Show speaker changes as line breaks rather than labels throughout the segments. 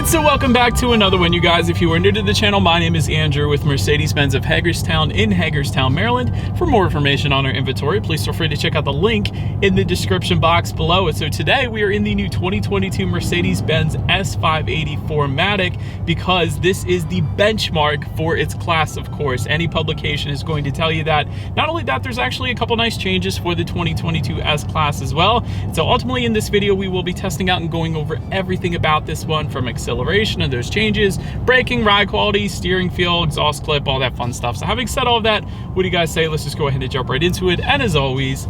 Alright, so welcome back to another one, you guys. If you are new to the channel, my name is Andrew with Mercedes-Benz of Hagerstown in Hagerstown, Maryland. For more information on our inventory, please feel free to check out the link in the description box below. So today we are in the new 2022 Mercedes-Benz S580 4MATIC because this is the benchmark for its class, of course. Any publication is going to tell you that. Not only that, there's actually a couple nice changes for the 2022 S-Class as well. So ultimately in this video, we will be testing out and going over everything about this one, from acceleration and those changes, braking, ride quality, steering feel, exhaust clip, all that fun stuff. So having said all of that, what do you guys say? Let's just go ahead and jump right into it. And as always,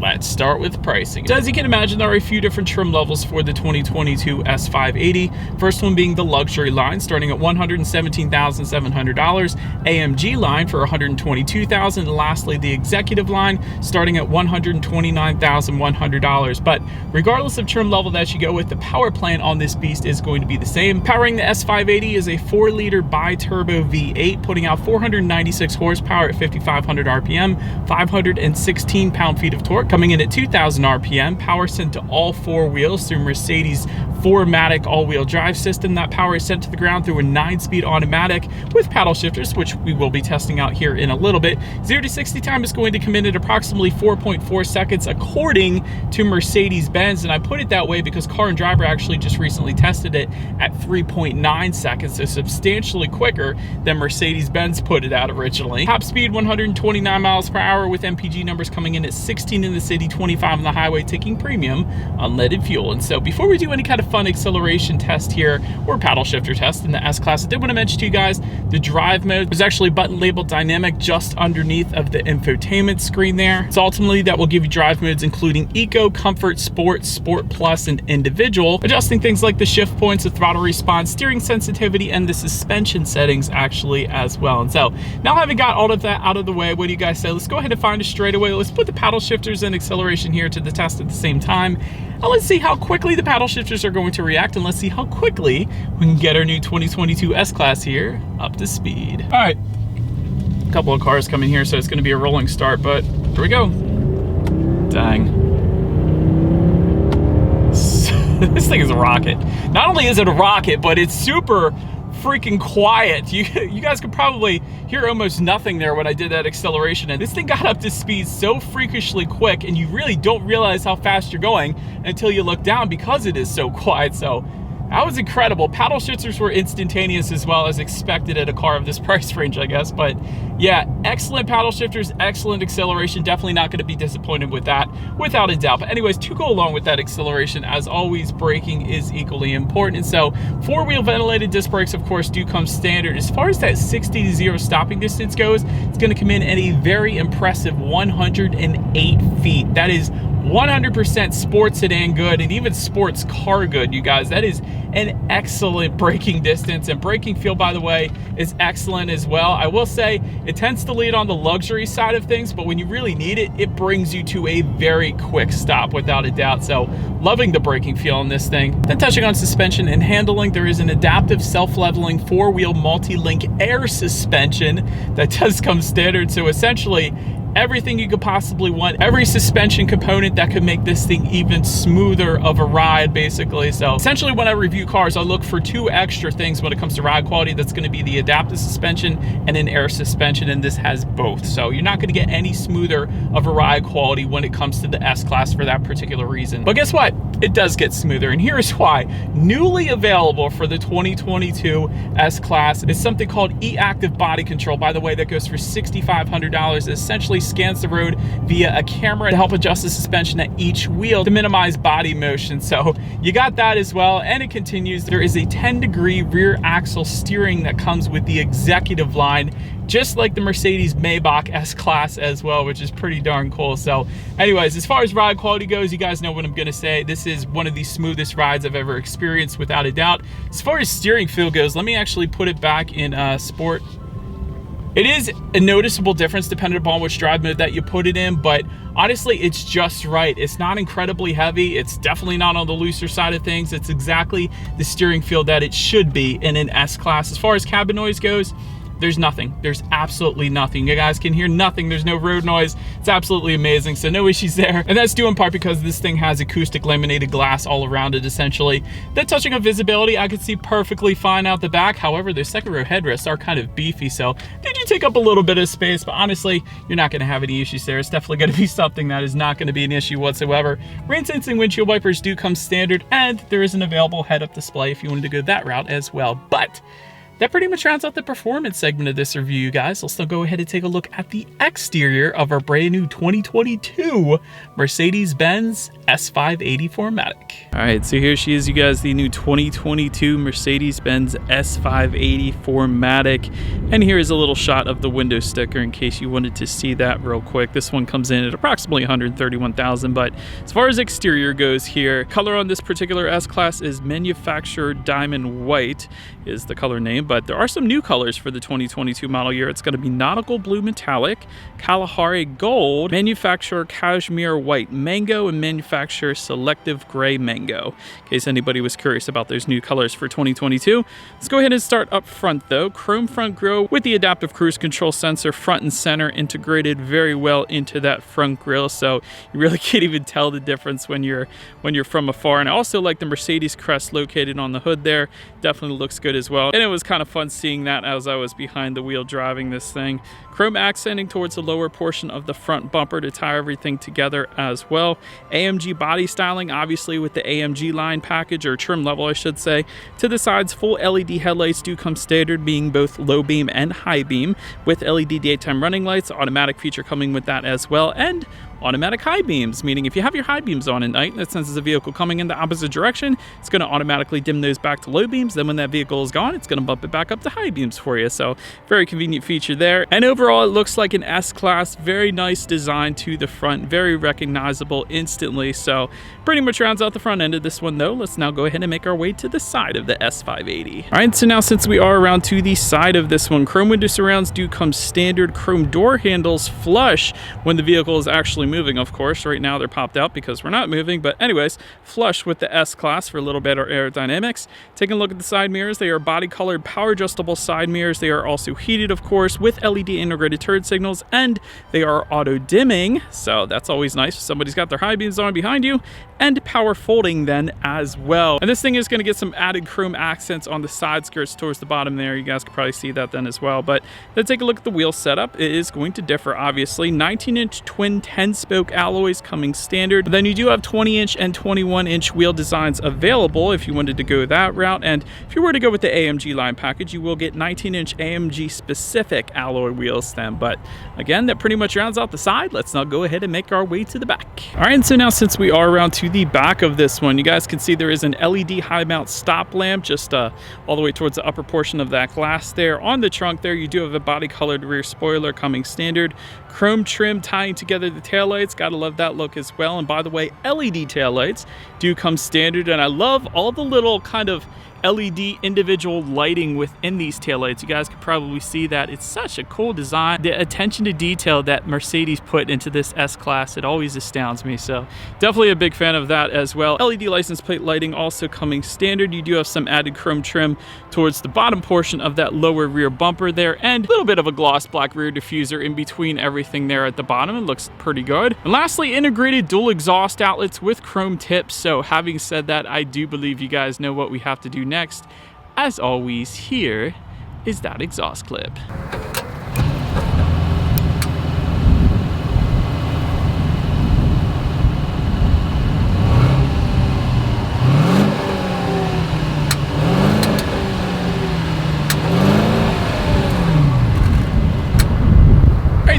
let's start with pricing. So as you can imagine, there are a few different trim levels for the 2022 S580. First one being the luxury line, starting at $117,700, AMG line for $122,000, and lastly the executive line starting at $129,100. But regardless of trim level that you go with, the power plant on this beast is going to be the same. Powering the S580 is a 4-liter bi-turbo V8, putting out 496 horsepower at 5,500 RPM, 516 pound-feet of torque. Coming in at 2,000 RPM, power sent to all four wheels through Mercedes 4MATIC all-wheel drive system. That power is sent to the ground through a 9-speed automatic with paddle shifters, which we will be testing out here in a little bit. 0 to 60 time is going to come in at approximately 4.4 seconds according to Mercedes-Benz, and I put it that way because Car and Driver actually just recently tested it at 3.9 seconds, so substantially quicker than Mercedes-Benz put it out originally. Top speed 129 miles per hour with MPG numbers coming in at 16 in the city, 25 on the highway, taking premium unleaded fuel. And so before we do any kind of fun acceleration test here or paddle shifter test in the S-Class, I did want to mention to you guys the drive mode. There's actually a button labeled dynamic just underneath of the infotainment screen there. So ultimately that will give you drive modes including eco, comfort, sport, sport plus, and individual, adjusting things like the shift points, the throttle response, steering sensitivity, and the suspension settings actually as well. And so now having got all of that out of the way, what do you guys say? Let's go ahead and find a straightaway. Let's put the paddle shifters and acceleration here to the test at the same time. Now let's see how quickly the paddle shifters are going to react, and let's see how quickly we can get our new 2022 S-Class here up to speed. All right, a couple of cars coming here, so it's going to be a rolling start, but here we go. Dang. This thing is a rocket. Not only is it a rocket, but it's super freaking quiet. You guys could probably hear almost nothing there when I did that acceleration, and this thing got up to speed so freakishly quick, and you really don't realize how fast you're going until you look down because it is so quiet. So that was incredible. Paddle shifters were instantaneous as well, as expected at a car of this price range, I guess. But yeah, excellent paddle shifters, excellent acceleration. Definitely not going to be disappointed with that, without a doubt. But anyways, to go along with that acceleration, as always, braking is equally important. And so 4-wheel ventilated disc brakes, of course, do come standard. As far as that 60 to 0 stopping distance goes, it's going to come in at a very impressive 108 feet. That is 100% sports sedan good, and even sports car good, you guys. That is an excellent braking distance, and braking feel, by the way, is excellent as well. I will say it tends to lead on the luxury side of things, but when you really need it, it brings you to a very quick stop without a doubt. So loving the braking feel on this thing. Then touching on suspension and handling, there is an adaptive self-leveling 4-wheel multi-link air suspension that does come standard. So essentially everything you could possibly want, every suspension component that could make this thing even smoother of a ride, basically. So essentially when I review cars, I look for 2 extra things when it comes to ride quality. That's going to be the adaptive suspension and an air suspension, and this has both. So you're not going to get any smoother of a ride quality when it comes to the S-Class for that particular reason. But guess what? It does get smoother, and here's why. Newly available for the 2022 S-Class is something called e-active body control. By the way, that goes for $6,500. It essentially scans the road via a camera to help adjust the suspension at each wheel to minimize body motion. So you got that as well, and it continues. There is a 10-degree rear axle steering that comes with the executive line, just like the Mercedes Maybach S-Class as well, which is pretty darn cool. So anyways, as far as ride quality goes, you guys know what I'm gonna say. This is one of the smoothest rides I've ever experienced, without a doubt. As far as steering feel goes, let me actually put it back in sport. It is a noticeable difference depending upon which drive mode that you put it in, but honestly, it's just right. It's not incredibly heavy. It's definitely not on the looser side of things. It's exactly the steering feel that it should be in an S-Class. As far as cabin noise goes, there's nothing. There's absolutely nothing. You guys can hear nothing. There's no road noise. It's absolutely amazing. So no issues there. And that's due in part because this thing has acoustic laminated glass all around it, essentially. That touching of visibility, I could see perfectly fine out the back. However, the second row headrests are kind of beefy, so they do take up a little bit of space, but honestly, you're not gonna have any issues there. It's definitely gonna be something that is not gonna be an issue whatsoever. Rain sensing windshield wipers do come standard, and there is an available head-up display if you wanted to go that route as well. But that pretty much rounds out the performance segment of this review, you guys. Let's now go ahead and take a look at the exterior of our brand new 2022 Mercedes-Benz S580 4MATIC. All right, so here she is, you guys, the new 2022 Mercedes-Benz S580 4MATIC. And here is a little shot of the window sticker in case you wanted to see that real quick. This one comes in at approximately $131,000, but as far as exterior goes here, color on this particular S-Class is manufactured diamond white is the color name, but there are some new colors for the 2022 model year. It's going to be nautical blue metallic, Kalahari gold, manufacturer cashmere white mango, and manufacturer selective gray mango. In case anybody was curious about those new colors for 2022. Let's go ahead and start up front though. Chrome front grille with the adaptive cruise control sensor front and center integrated very well into that front grille, so you really can't even tell the difference when you're from afar. And I also like the Mercedes crest located on the hood there. Definitely looks good as well. And it was kind of fun seeing that as I was behind the wheel driving this thing. Chrome accenting towards the lower portion of the front bumper to tie everything together as well. AMG body styling, obviously with the AMG line package, or trim level I should say. To the sides, full LED headlights do come standard, being both low beam and high beam, with LED daytime running lights, automatic feature coming with that as well, and automatic high beams, meaning if you have your high beams on at night and it senses a vehicle coming in the opposite direction, it's going to automatically dim those back to low beams. Then when that vehicle is gone, it's going to bump it back up to high beams for you. So very convenient feature there. And overall, it looks like an S-Class. Very nice design to the front, very recognizable instantly. So pretty much rounds out the front end of this one though. Let's now go ahead and make our way to the side of the S580. All right, so now since we are around to the side of this one, chrome window surrounds do come standard. Chrome door handles flush when the vehicle is actually moving, of course. Right now they're popped out because we're not moving, but anyways, flush with the S-Class for a little better aerodynamics. Taking a look at the side mirrors, they are body colored power adjustable side mirrors. They are also heated, of course, with LED integrated turn signals, and they are auto dimming, so that's always nice if somebody's got their high beams on behind you, and power folding then as well. And this thing is going to get some added chrome accents on the side skirts towards the bottom there. You guys can probably see that then as well. But let's take a look at the wheel setup. It is going to differ, obviously. 19-inch twin 10-spoke alloys coming standard. Then you do have 20-inch and 21-inch wheel designs available if you wanted to go that route. And if you were to go with the AMG line package, you will get 19-inch AMG specific alloy wheels then. But again, that pretty much rounds out the side. Let's now go ahead and make our way to the back. All right, and so now since we are around to the back of this one, you guys can see there is an LED high mount stop lamp just all the way towards the upper portion of that glass there. On the trunk there, you do have a body colored rear spoiler coming standard. Chrome trim tying together the taillights. Gotta love that look as well. And by the way, LED taillights do come standard, and I love all the little kind of LED individual lighting within these taillights. You guys can probably see that. It's such a cool design. The attention to detail that Mercedes put into this S-Class, it always astounds me. So definitely a big fan of that as well. LED license plate lighting also coming standard. You do have some added chrome trim towards the bottom portion of that lower rear bumper there, and a little bit of a gloss black rear diffuser in between everything there at the bottom. It looks pretty good. And lastly, integrated dual exhaust outlets with chrome tips. So having said that, I do believe you guys know what we have to do next. As always, here is that exhaust clip.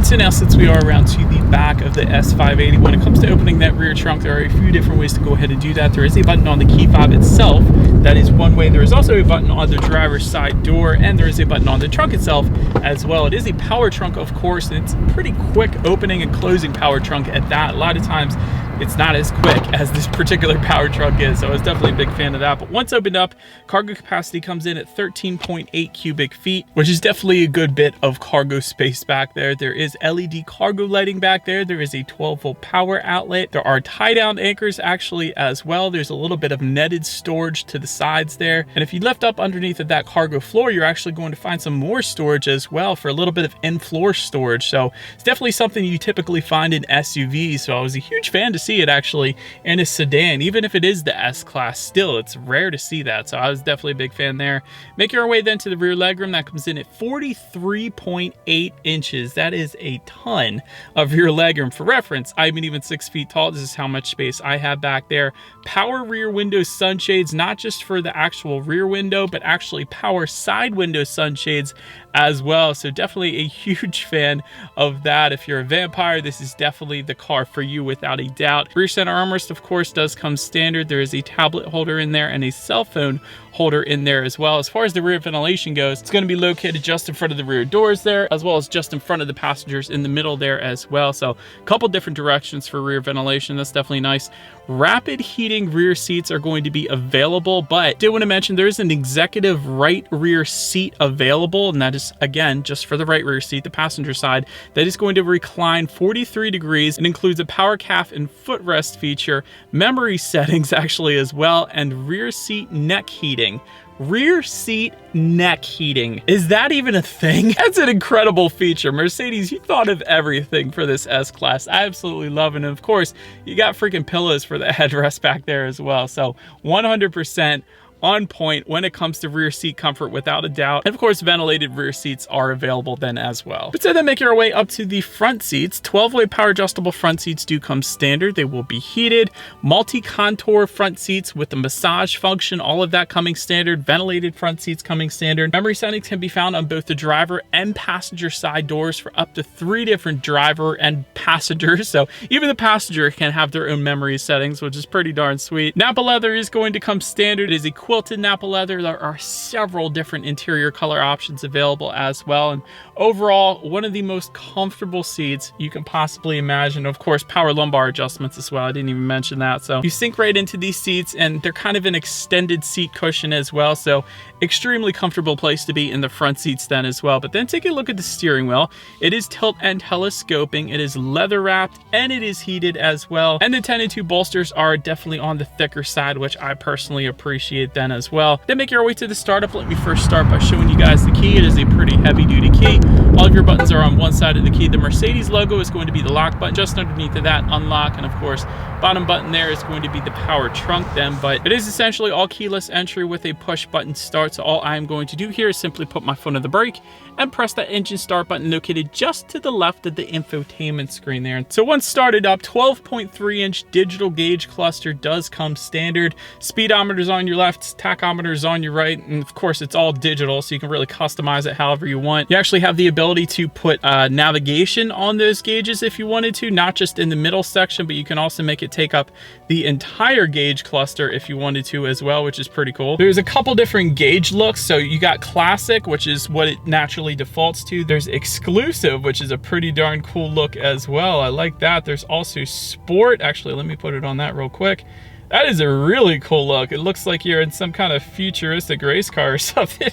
So now since we are around to the back of the S580, when it comes to opening that rear trunk, there are a few different ways to go ahead and do that. There is a button on the key fob itself. That is one way. There is also a button on the driver's side door, and there is a button on the trunk itself as well. It is a power trunk, of course, and it's a pretty quick opening and closing power trunk at that. A lot of times it's not as quick as this particular power truck is. So I was definitely a big fan of that. But once opened up, cargo capacity comes in at 13.8 cubic feet, which is definitely a good bit of cargo space back there. There is LED cargo lighting back there. There is a 12-volt power outlet. There are tie-down anchors actually as well. There's a little bit of netted storage to the sides there. And if you lift up underneath of that cargo floor, you're actually going to find some more storage as well for a little bit of in-floor storage. So it's definitely something you typically find in SUVs. So I was a huge fan to see it actually in a sedan. Even if it is the S-Class, still, it's rare to see that. So I was definitely a big fan there. Making our way then to the rear legroom, that comes in at 43.8 inches. That is a ton of rear legroom. For reference, I'm even 6 feet tall. This is how much space I have back there. Power rear window sunshades, not just for the actual rear window, but actually power side window sunshades as well. So definitely a huge fan of that. If you're a vampire, this is definitely the car for you without a doubt. Rear center armrest, of course, does come standard. There is a tablet holder in there and a cell phone holder in there as well. As far as the rear ventilation goes, it's going to be located just in front of the rear doors there, as well as just in front of the passengers in the middle there as well. So a couple different directions for rear ventilation. That's definitely nice. Rapid heating rear seats are going to be available, but I did want to mention there's an executive right rear seat available, and that is, again, just for the right rear seat, the passenger side, that is going to recline 43 degrees. It includes a power calf and footrest feature, memory settings actually as well, and rear seat neck heating. Rear seat neck heating. Is that even a thing? That's an incredible feature. Mercedes, you thought of everything for this S-Class. I absolutely love it. And of course, you got freaking pillows for the headrest back there as well. So 100% on point when it comes to rear seat comfort without a doubt. And of course, ventilated rear seats are available then as well. But so then making our way up to the front seats, 12-way power adjustable front seats do come standard. They will be heated. Multi-contour front seats with the massage function, all of that coming standard. Ventilated front seats coming standard. Memory settings can be found on both the driver and passenger side doors for up to 3 different driver and passengers. So even the passenger can have their own memory settings, which is pretty darn sweet. Napa leather is going to come standard. It is a quilted Napa leather. There are several different interior color options available as well. And overall, one of the most comfortable seats you can possibly imagine. Of course, power lumbar adjustments as well. I didn't even mention that. So you sink right into these seats, and they're kind of an extended seat cushion as well. So extremely comfortable place to be in the front seats then as well. But then take a look at the steering wheel. It is tilt and telescoping. It is leather wrapped and it is heated as well. And the 10 and 2 bolsters are definitely on the thicker side, which I personally appreciate then as well. Then making our way to the startup, let me first start by showing you guys the key. It is a pretty heavy duty key. All of your buttons are on one side of the key. The Mercedes logo is going to be the lock button. Just underneath of that, unlock, and of course, bottom button there is going to be the power trunk then, but it is essentially all keyless entry with a push button start. So all I'm going to do here is simply put my foot on the brake and press that engine start button located just to the left of the infotainment screen there. So once started up, 12.3-inch digital gauge cluster does come standard. Speedometer's on your left, tachometer's on your right, and of course it's all digital, so you can really customize it however you want. You actually have the ability to put navigation on those gauges if you wanted to, not just in the middle section, but you can also make it take up the entire gauge cluster if you wanted to as well, which is pretty cool. There's a couple different gauge looks. So you got classic, which is what it naturally defaults to. There's exclusive, which is a pretty darn cool look as well. I like that. There's also sport. Actually, let me put it on that real quick. That is a really cool look. It looks like you're in some kind of futuristic race car or something.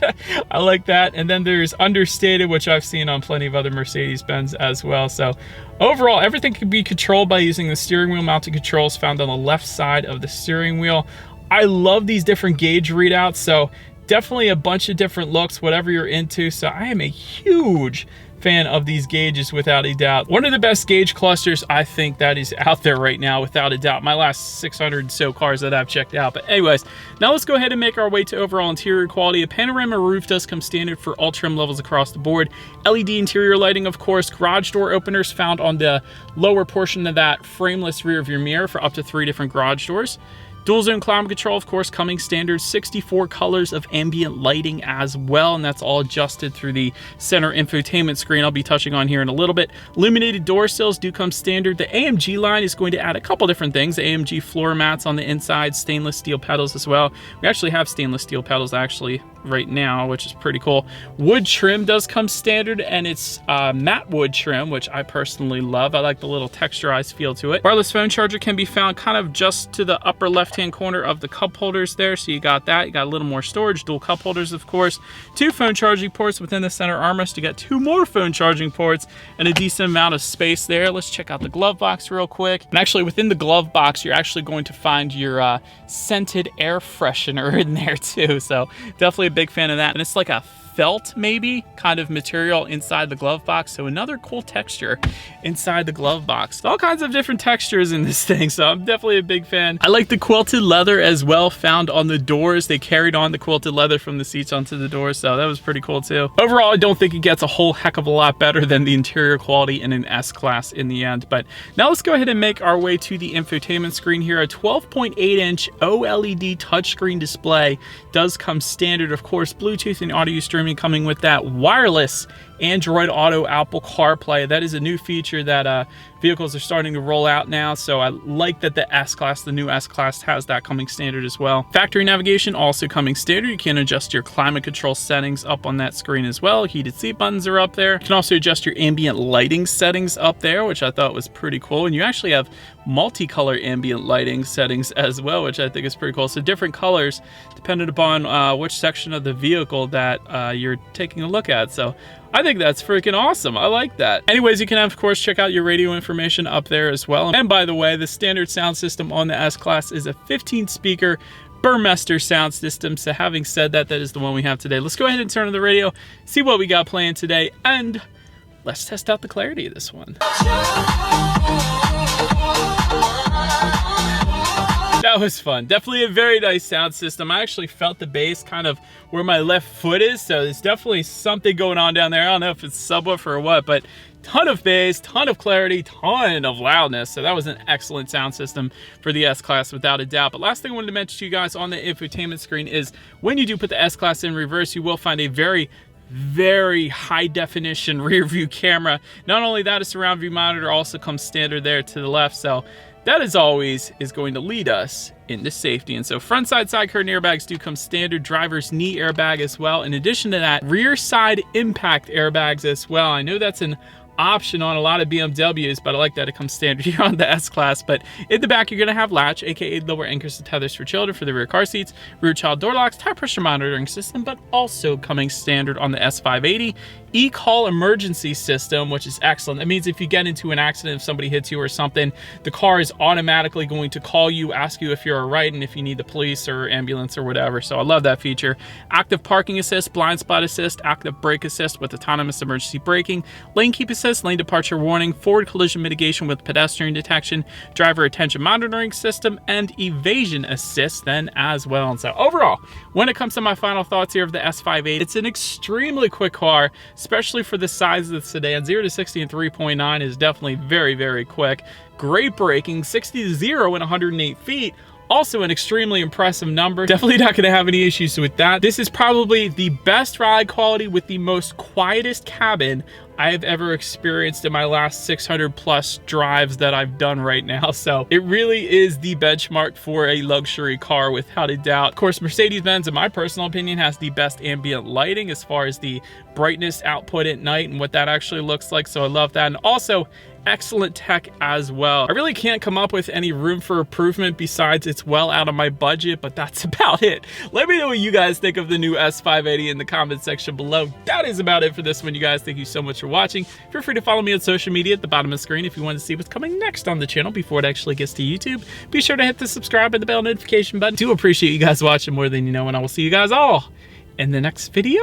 I like that. And then there's understated, which I've seen on plenty of other Mercedes-Benz as well. So overall, everything can be controlled by using the steering wheel mounted controls found on the left side of the steering wheel. I love these different gauge readouts. So definitely a bunch of different looks, whatever you're into. So I am a huge fan of these gauges without a doubt. One of the best gauge clusters I think that is out there right now without a doubt. My last 600 and so cars that I've checked out. But anyways, now let's go ahead and make our way to overall interior quality. A panorama roof does come standard for all trim levels across the board. LED interior lighting, of course. Garage door openers found on the lower portion of that frameless rear view mirror for up to 3 different garage doors. Dual zone climate control, of course, coming standard. 64 colors of ambient lighting as well, and that's all adjusted through the center infotainment screen I'll be touching on here in a little bit. Illuminated door sills do come standard. The AMG line is going to add a couple different things. The AMG floor mats on the inside, stainless steel pedals as well. We actually have stainless steel pedals actually right now, which is pretty cool. Wood trim does come standard, and it's matte wood trim, which I personally love. I like the little texturized feel to it. Wireless phone charger can be found kind of just to the upper left-hand corner of the cup holders there, so you got that. You got a little more storage, dual cup holders, of course. 2 phone charging ports within the center armrest. You got 2 more phone charging ports and a decent amount of space there. Let's check out the glove box real quick. And actually, within the glove box, you're actually going to find your scented air freshener in there too, so definitely a big fan of that. And it's like a felt maybe kind of material inside the glove box, so another cool texture inside the glove box. All kinds of different textures in this thing, so I'm definitely a big fan. I like the quilted leather as well found on the doors. They carried on the quilted leather from the seats onto the doors, so that was pretty cool too. Overall, I don't think it gets a whole heck of a lot better than the interior quality in an S-Class in the end. But now let's go ahead and make our way to the infotainment screen here. A 12.8-inch OLED touchscreen display does come standard. Of course, Bluetooth and audio streaming coming with that. Wireless Android Auto, Apple CarPlay. That is a new feature that vehicles are starting to roll out now, so I like that the S-Class, the new S-Class, has that coming standard as well. Factory navigation also coming standard. You can adjust your climate control settings up on that screen as well. Heated seat buttons are up there. You can also adjust your ambient lighting settings up there, which I thought was pretty cool. And you actually have multicolor ambient lighting settings as well, which I think is pretty cool. So different colors depending upon which section of the vehicle that you're taking a look at. So I think that's freaking awesome. I like that. Anyways, you can, of course, check out your radio information up there as well. And by the way, the standard sound system on the S-Class is a 15-speaker Burmester sound system. So having said that, that is the one we have today. Let's go ahead and turn on the radio, see what we got playing today, and let's test out the clarity of this one. That was fun. Definitely a very nice sound system. I actually felt the bass kind of where my left foot is, so there's definitely something going on down there. I don't know if it's subwoofer or what, but ton of bass, ton of clarity, ton of loudness. So that was an excellent sound system for the S-Class without a doubt. But last thing I wanted to mention to you guys on the infotainment screen is when you do put the S-Class in reverse, you will find a very high definition rear view camera. Not only that, a surround view monitor also comes standard there to the left. So that, as always, is going to lead us into safety. And so front side curtain airbags do come standard. Driver's knee airbag as well. In addition to that, rear side impact airbags as well. I know that's an option on a lot of BMWs, but I like that it comes standard here on the S-Class. But in the back, you're going to have latch, aka lower anchors and tethers for children for the rear car seats, rear child door locks, tire pressure monitoring system, but also coming standard on the S580. E-call emergency system, which is excellent. That means if you get into an accident, if somebody hits you or something, the car is automatically going to call you, ask you if you're all right, and if you need the police or ambulance or whatever. So I love that feature. Active parking assist, blind spot assist, active brake assist with autonomous emergency braking, lane keep assist, lane departure warning, forward collision mitigation with pedestrian detection, driver attention monitoring system, and evasion assist then as well. And so overall, when it comes to my final thoughts here of the S580, it's an extremely quick car, especially for the size of the sedan. 0 to 60 in 3.9 is definitely very quick. Great braking, 60 to 0 in 108 feet. Also an extremely impressive number. Definitely not going to have any issues with that. This is probably the best ride quality with the most quietest cabin I have ever experienced in my last 600 plus drives that I've done right now. So it really is the benchmark for a luxury car without a doubt. Of course, Mercedes-Benz, in my personal opinion, has the best ambient lighting as far as the brightness output at night and what that actually looks like. So I love that. And also excellent tech as well. I really can't come up with any room for improvement besides it's well out of my budget, but that's about it. Let me know what you guys think of the new S580 in the comment section below. That is about it for this one, you guys. Thank you so much for watching. Feel free to follow me on social media at the bottom of the screen if you want to see what's coming next on the channel before it actually gets to YouTube. Be sure to hit the subscribe and the bell notification button. Do appreciate you guys watching more than you know, and I will see you guys all in the next video.